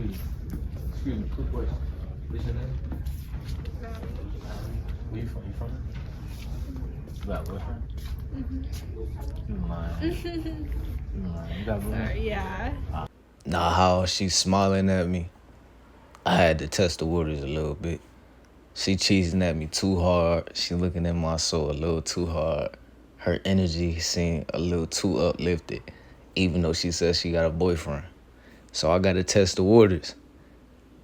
Excuse me, quick question. What's your name? Where you from? You from? You got a boyfriend? You lying. You lying. You got a boyfriend? Sorry, yeah. Nah, how she's smiling at me, I had to test the waters a little bit. She cheesing at me too hard. She looking at my soul a little too hard. Her energy seemed a little too uplifted, even though she says she got a boyfriend. So I got to test the waters.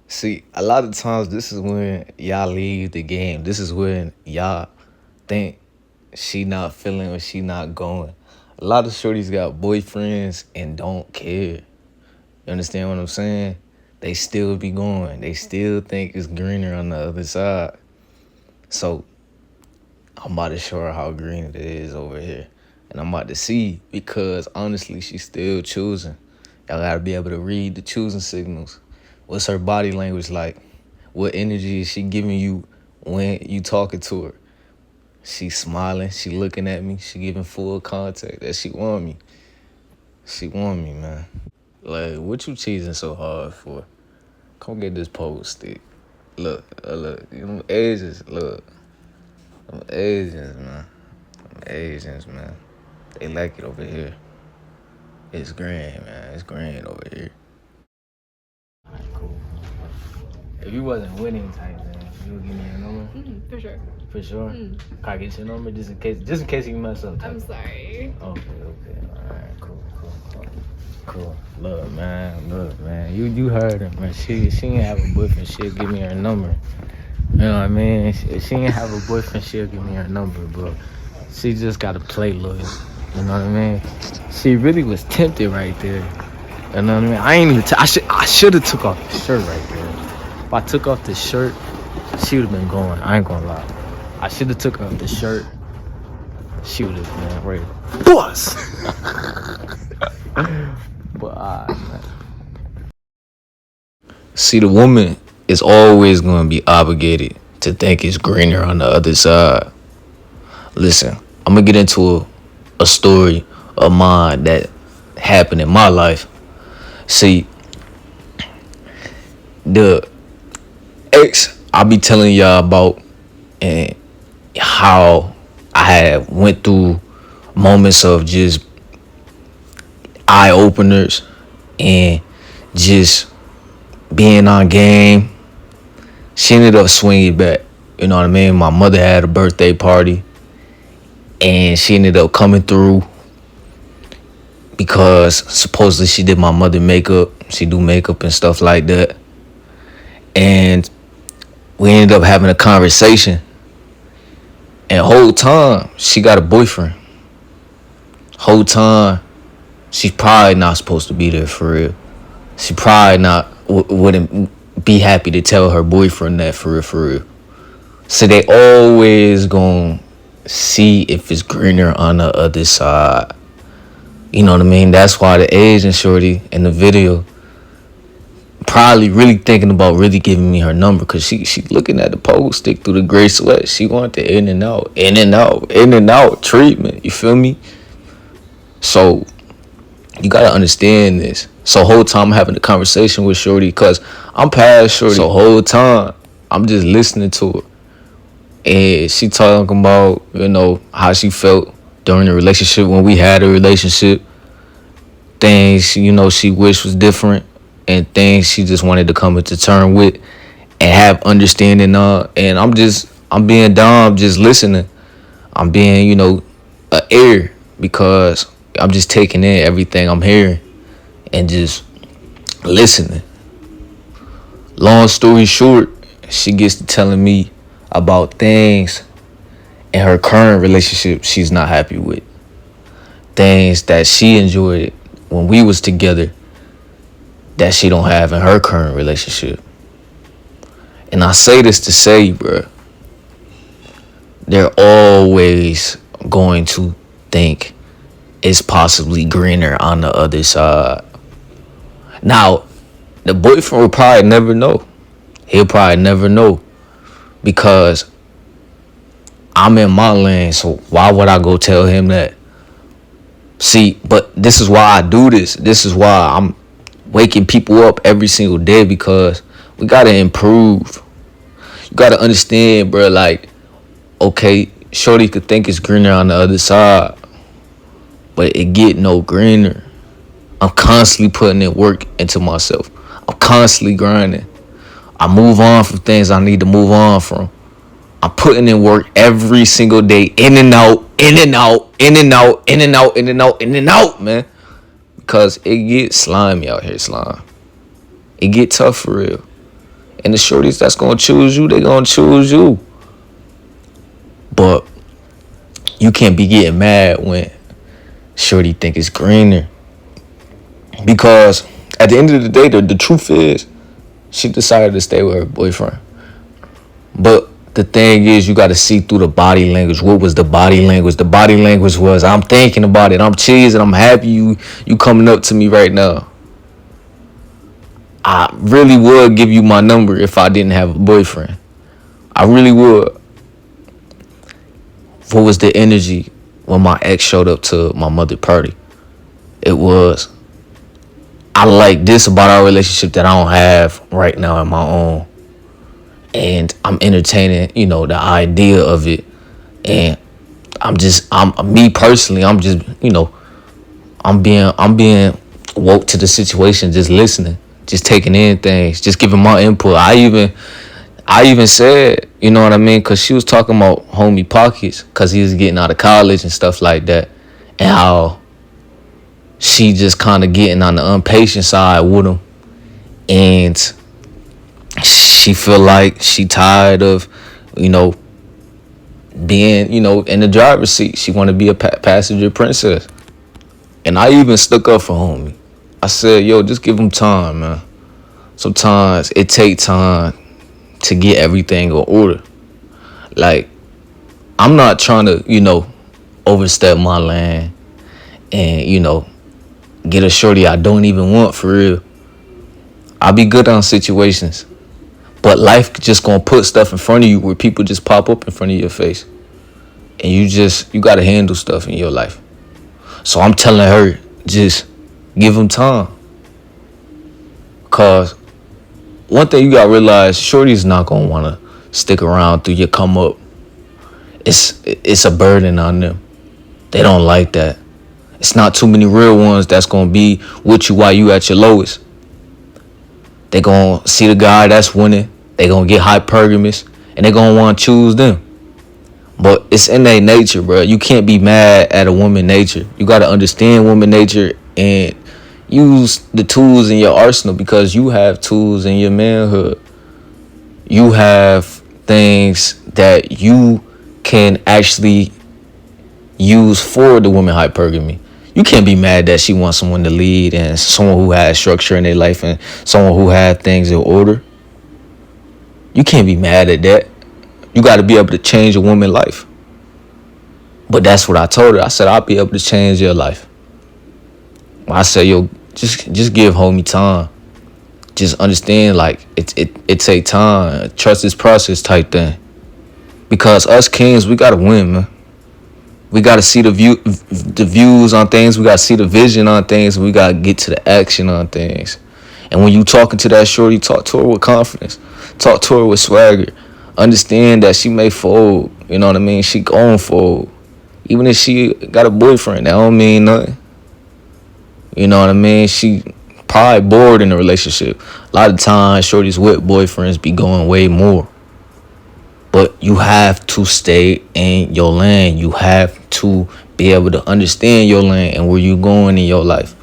See, a lot of times this is when y'all leave the game. This is when y'all think she not feeling or she not going. A lot of shorties got boyfriends and don't care. You understand what I'm saying? They still be going. They still think it's greener on the other side. So I'm about to show her how green it is over here. And I'm about to see, because honestly, she's still choosing. Y'all gotta be able to read the choosing signals. What's her body language like? What energy is she giving you when you talking to her? She smiling, she looking at me, she giving full contact that she want me. She want me, man. Like, what you cheesing so hard for? Come get this pole stick. Look, you know, Asians, look. Them Asians, man. Them Asians, man. They like it over here. It's grand, man. It's grand over here. Alright, cool. If you wasn't winning type thing, you would give me your number? For sure. For sure? Can I get your number just in case you mess up? I'm sorry. Okay. Alright, cool. Look, man. You heard her, man. She ain't have a boyfriend, she'll give me her number. You know what I mean? If she ain't have a boyfriend, she'll give me her number, but she just gotta play loyal. You know what I mean? She really was tempted right there. You know what I mean? I ain't even. I should have took off the shirt right there. If I took off the shirt, she would have been going. I ain't gonna lie. I should have took off the shirt. She would have been ready to bust. But man. See, the woman is always going to be obligated to think it's greener on the other side. Listen, I'm going to get into a story of mine that happened in my life. See, the ex I be telling y'all about and how I had went through moments of just eye openers and just being on game. She ended up swinging back. You know what I mean? My mother had a birthday party and she ended up coming through because supposedly she did my mother makeup. She do makeup and stuff like that. And we ended up having a conversation. And the whole time, she got a boyfriend. Whole time, she's probably not supposed to be there for real. She probably wouldn't be happy to tell her boyfriend that for real. So they always gonna see if it's greener on the other side. You know what I mean? That's why the Asian shorty in the video probably really thinking about really giving me her number, because she looking at the pole stick through the gray sweat. She want the in and out treatment. You feel me? So you gotta understand this. So whole time I'm having a conversation with shorty, because I'm past shorty. So whole time I'm just listening to her. And she talking about, you know, how she felt during the relationship when we had a relationship. Things, you know, she wished was different. And things she just wanted to come into terms with and have understanding of. And I'm being dumb, just listening. I'm being, you know, an ear, because I'm just taking in everything I'm hearing and just listening. Long story short, she gets to telling me about things in her current relationship she's not happy with. Things that she enjoyed when we was together that she don't have in her current relationship. And I say this to say, bruh, they're always going to think it's possibly greener on the other side. Now, the boyfriend will probably never know. He'll probably never know, because I'm in my lane, so why would I go tell him that? See, but this is why I do this. This is why I'm waking people up every single day because we gotta improve. You gotta understand, bro. Like, okay, shorty could think it's greener on the other side, but it get no greener. I'm constantly putting in work into myself. I'm constantly grinding. I move on from things I need to move on from. I'm putting in work every single day, in and out, in and out, in and out, in and out, in and out, in and out, man. Because it gets slimy out here, slime. It get tough for real. And the shorties that's gonna choose you, they gonna choose you. But you can't be getting mad when shorty think it's greener. Because at the end of the day, the truth is, she decided to stay with her boyfriend. But the thing is, you got to see through the body language. What was the body language? The body language was, I'm thinking about it. I'm cheesing. I'm happy you coming up to me right now. I really would give you my number if I didn't have a boyfriend. I really would. What was the energy when my ex showed up to my mother's party? It was, I like this about our relationship that I don't have right now in my own. And I'm entertaining, the idea of it. And I'm me personally, I'm just, I'm being woke to the situation, just listening, just taking in things, just giving my input. I even said, you know what I mean? Cause she was talking about homie Pockets, cause he was getting out of college and stuff like that. And how she just kind of getting on the impatient side with him. And she feel like she tired of, being, in the driver's seat. She want to be a passenger princess. And I even stuck up for homie. I said, yo, just give him time, man. Sometimes it take time to get everything in order. Like, I'm not trying to, overstep my land and, get a shorty I don't even want for real. I'll be good on situations. But life just gonna put stuff in front of you where people just pop up in front of your face. And you gotta handle stuff in your life. So I'm telling her, just give them time. Cause one thing you gotta realize, shorty's not gonna wanna stick around through your come up. It's a burden on them. They don't like that. It's not too many real ones that's gonna be with you while you at your lowest. They gonna see the guy that's winning. They gonna get hypergamous, and they gonna want to choose them. But it's in their nature, bro. You can't be mad at a woman nature. You gotta understand woman nature and use the tools in your arsenal, because you have tools in your manhood. You have things that you can actually use for the woman hypergamy. You can't be mad that she wants someone to lead and someone who has structure in their life and someone who has things in order. You can't be mad at that. You got to be able to change a woman's life. But that's what I told her. I said, I'll be able to change your life. I said, yo, just give homie time. Just understand, like, it take time. Trust this process type thing. Because us kings, we got to win, man. We got to see the views on things. We got to see the vision on things. We got to get to the action on things. And when you talking to that shorty, talk to her with confidence. Talk to her with swagger. Understand that she may fold. You know what I mean? She gon' fold. Even if she got a boyfriend, that don't mean nothing. You know what I mean? She probably bored in a relationship. A lot of times, shorties with boyfriends be going way more. But you have to stay in your lane. You have to be able to understand your lane and where you're going in your life.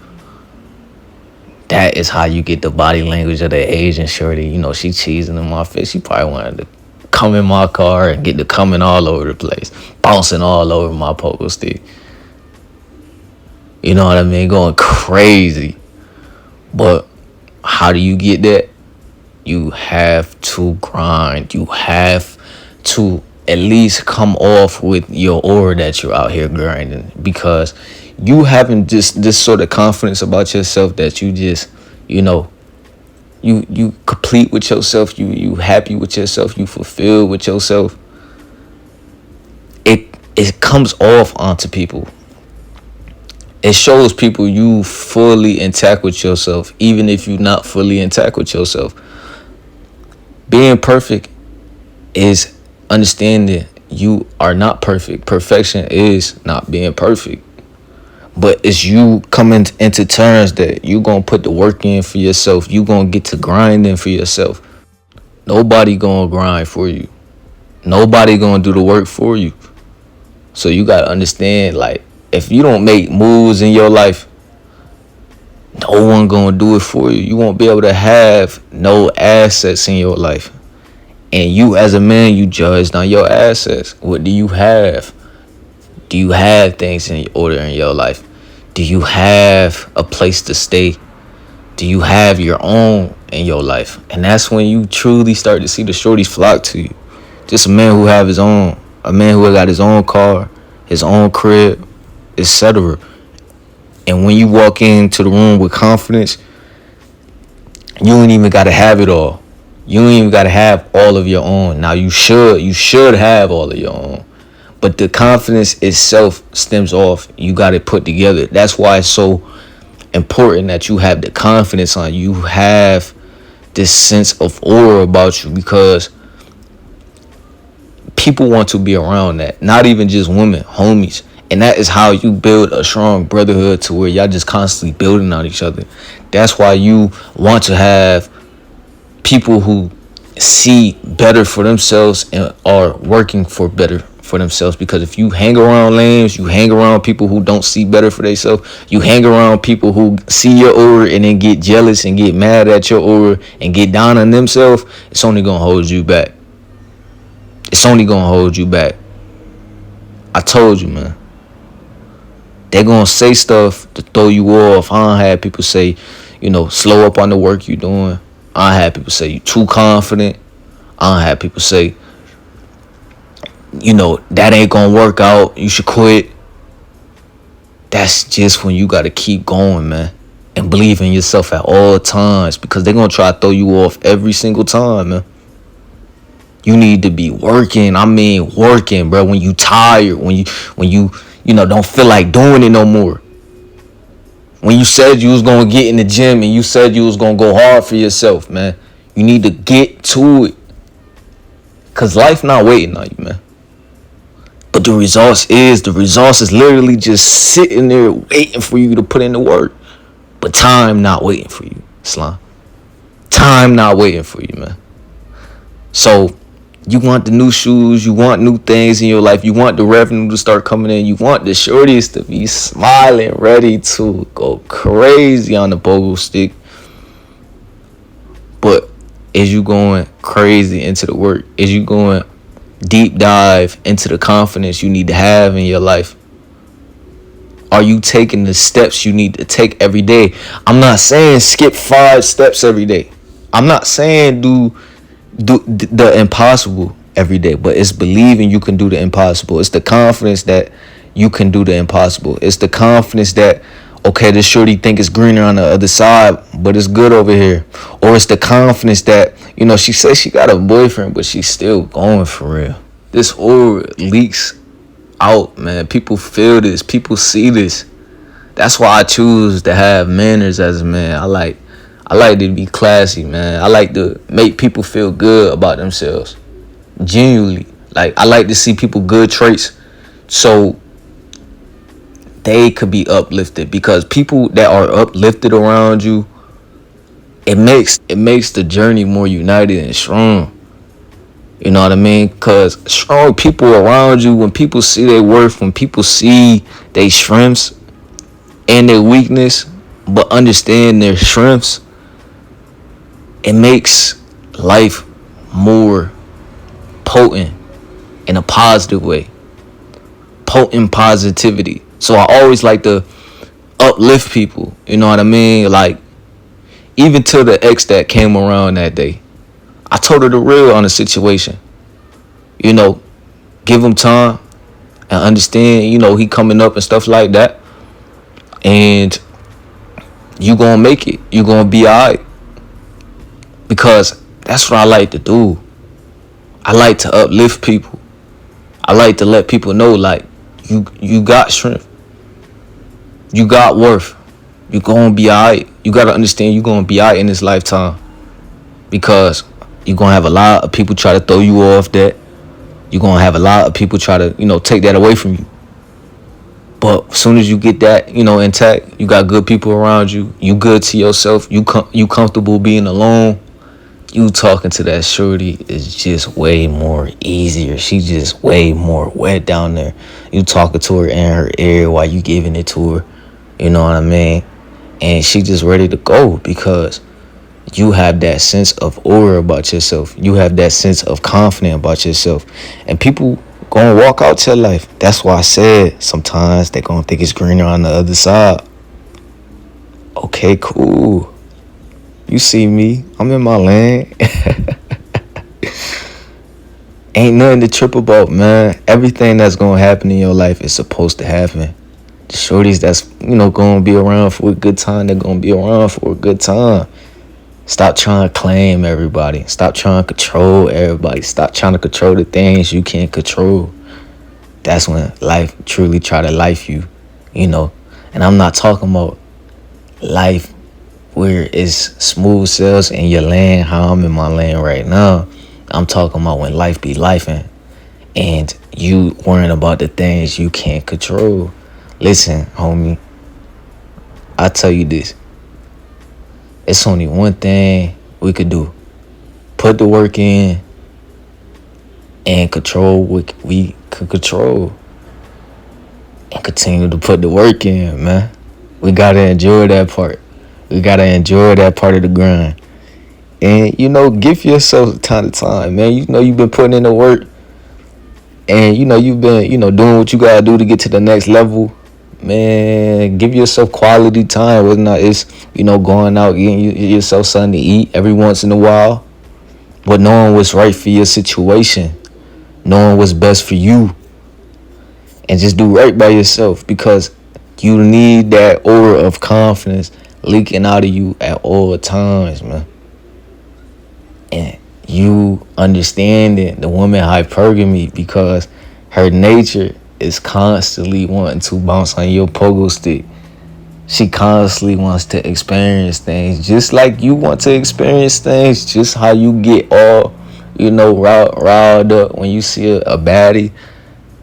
That is how you get the body language of the Asian shorty. She cheesing in my face. She probably wanted to come in my car and get the coming all over the place. Bouncing all over my pogo stick. You know what I mean? Going crazy. But how do you get that? You have to grind. You have to at least come off with your aura that you're out here grinding, because you having just this sort of confidence about yourself that you just, you complete with yourself, you happy with yourself, you fulfilled with yourself. It comes off onto people. it shows people you fully intact with yourself, even if you're not fully intact with yourself. Being perfect is understanding you are not perfect. Perfection is not being perfect. But it's you coming into terms that you gonna put the work in for yourself. You gonna get to grinding for yourself. Nobody gonna grind for you. Nobody gonna do the work for you. So you gotta understand, like, if you don't make moves in your life, no one gonna do it for you. You won't be able to have no assets in your life. And you as a man, you judged on your assets. What do you have? Do you have things in order in your life? Do you have a place to stay? Do you have your own in your life? And that's when you truly start to see the shorties flock to you. Just a man who have his own, a man who got his own car, his own crib, etc. And when you walk into the room with confidence, you ain't even gotta have it all. You ain't even gotta have all of your own. Now you should have all of your own. But the confidence itself stems off. You got it put together. That's why it's so important that you have the confidence on you. You have this sense of aura about you, because people want to be around that. Not even just women, homies. And that is how you build a strong brotherhood, to where y'all just constantly building on each other. That's why you want to have people who see better for themselves and are working for better for themselves. Because if you hang around lames, you hang around people who don't see better for themselves, you hang around people who see your aura and then get jealous and get mad at your aura and get down on themselves, it's only gonna hold you back. It's only gonna hold you back. I told you, man. They're gonna say stuff to throw you off. I don't have people say, slow up on the work you're doing. I don't have people say you too confident. I don't have people say, that ain't gonna work out, you should quit. That's just when you gotta keep going, man, and believe in yourself at all times, because they're gonna try to throw you off every single time, man. You need to be working. I mean working, bro. When you tired, when you don't feel like doing it no more. When you said you was gonna get in the gym and you said you was gonna go hard for yourself, man, you need to get to it. Cause life not waiting on you, man. But the results is literally just sitting there waiting for you to put in the work. But time not waiting for you, Islam. Time not waiting for you, man. So you want the new shoes, you want new things in your life, you want the revenue to start coming in, you want the shorties to be smiling, ready to go crazy on the pogo stick. But is you going crazy into the work? Is you going deep dive into the confidence you need to have in your life? Are you taking the steps you need to take every day? I'm not saying skip 5 steps every day. I'm not saying do the impossible every day, but it's believing you can do the impossible. It's the confidence that you can do the impossible. It's the confidence that, okay, this shorty think it's greener on the other side, but it's good over here. Or it's the confidence that, she says she got a boyfriend, but she's still going for real. This aura leaks out, man. People feel this. People see this. That's why I choose to have manners as a man. I like to be classy, man. I like to make people feel good about themselves. Genuinely. Like, I like to see people good traits so they could be uplifted. Because people that are uplifted around you, it makes the journey more united and strong. You know what I mean? Because strong people around you, when people see their worth, when people see their strengths and their weakness, but understand their strengths, it makes life more potent in a positive way. Potent positivity. So I always like to uplift people. You know what I mean? Like, even to the ex that came around that day, I told her the real on the situation. Give him time and understand, he coming up and stuff like that. And you gonna make it. You gonna be alright. Because that's what I like to do. I like to uplift people. I like to let people know, like, you got strength. You got worth. You gonna be alright. You gotta understand you gonna be alright in this lifetime. Because you gonna have a lot of people try to throw you off that. You gonna have a lot of people try to, take that away from you. But as soon as you get that, intact, you got good people around you. You good to yourself. You comfortable being alone. You talking to that shorty is just way more easier. She just way more wet down there. You talking to her in her ear while you giving it to her. You know what I mean? And she just ready to go because you have that sense of aura about yourself. You have that sense of confidence about yourself. And people gonna walk out your life. That's why I said sometimes they gonna think it's greener on the other side. Okay, cool. You see me. I'm in my lane. Ain't nothing to trip about, man. Everything that's gonna happen in your life is supposed to happen. The shorties that's, gonna be around for a good time, they're gonna be around for a good time. Stop trying to claim everybody. Stop trying to control everybody. Stop trying to control the things you can't control. That's when life truly try to life you, And I'm not talking about life where it's smooth sails in your lane, how I'm in my lane right now. I'm talking about when life be lifing and you worrying about the things you can't control. Listen, homie, I tell you this. It's only one thing we could do. Put the work in and control what we could control. And continue to put the work in, man. We gotta enjoy that part. We gotta enjoy that part of the grind. And, give yourself a ton of time, man. You've been putting in the work. And, you've been, doing what you gotta do to get to the next level. Man, give yourself quality time. Whether or not it's, going out, getting yourself something to eat every once in a while. But knowing what's right for your situation. Knowing what's best for you. And just do right by yourself. Because you need that aura of confidence leaking out of you at all times, man. And you understanding the woman hypergamy because her nature is constantly wanting to bounce on your pogo stick. She constantly wants to experience things just like you want to experience things. Just how you get all, riled up when you see a baddie.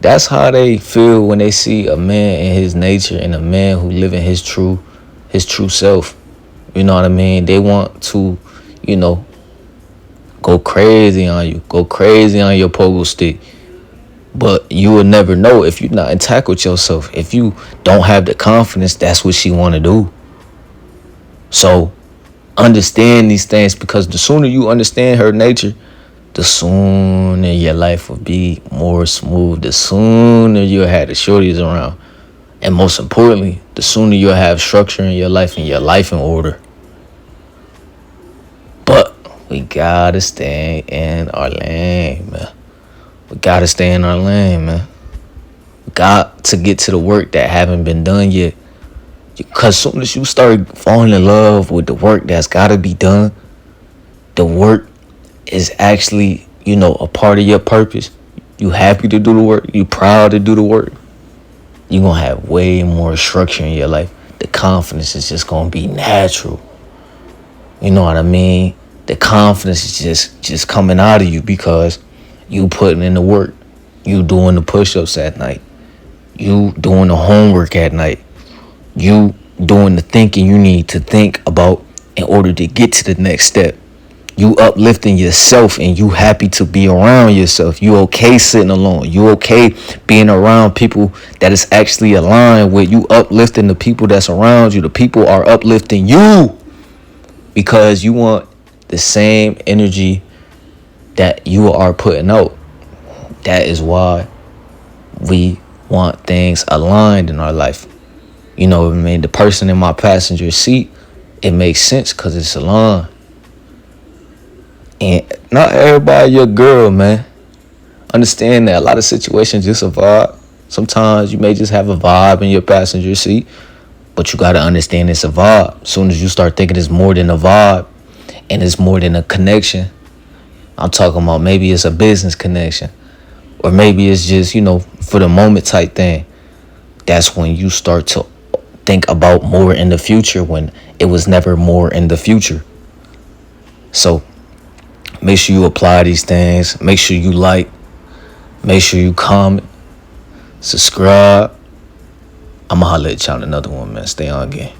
That's how they feel when they see a man in his nature and a man who live in his true self. You know what I mean? They want to, go crazy on you. Go crazy on your pogo stick. But you will never know if you're not intact with yourself. If you don't have the confidence, that's what she want to do. So understand these things because the sooner you understand her nature, the sooner your life will be more smooth. The sooner you'll have the shorties around. And most importantly, the sooner you'll have structure in your life and your life in order. But we gotta stay in our lane, man. We gotta stay in our lane, man. We got to get to the work that haven't been done yet. Because soon as you start falling in love with the work that's gotta be done, the work is actually, a part of your purpose. You happy to do the work. You proud to do the work. You're going to have way more structure in your life. The confidence is just going to be natural. You know what I mean? The confidence is just coming out of you because you putting in the work. You doing the push-ups at night. You doing the homework at night. You doing the thinking you need to think about in order to get to the next step. You uplifting yourself and you happy to be around yourself. You okay sitting alone. You okay being around people that is actually aligned with you, uplifting the people that's around you. The people are uplifting you because you want the same energy that you are putting out. That is why we want things aligned in our life. You know what I mean? The person in my passenger seat, it makes sense because it's aligned. And not everybody your girl, man. Understand that a lot of situations just a vibe. Sometimes you may just have a vibe in your passenger seat, but you got to understand it's a vibe. As soon as you start thinking it's more than a vibe and it's more than a connection, I'm talking about maybe it's a business connection or maybe it's just, for the moment type thing. That's when you start to think about more in the future when it was never more in the future. So make sure you apply these things. Make sure you like. Make sure you comment. Subscribe. I'ma holler at y'all in another one, man. Stay on game.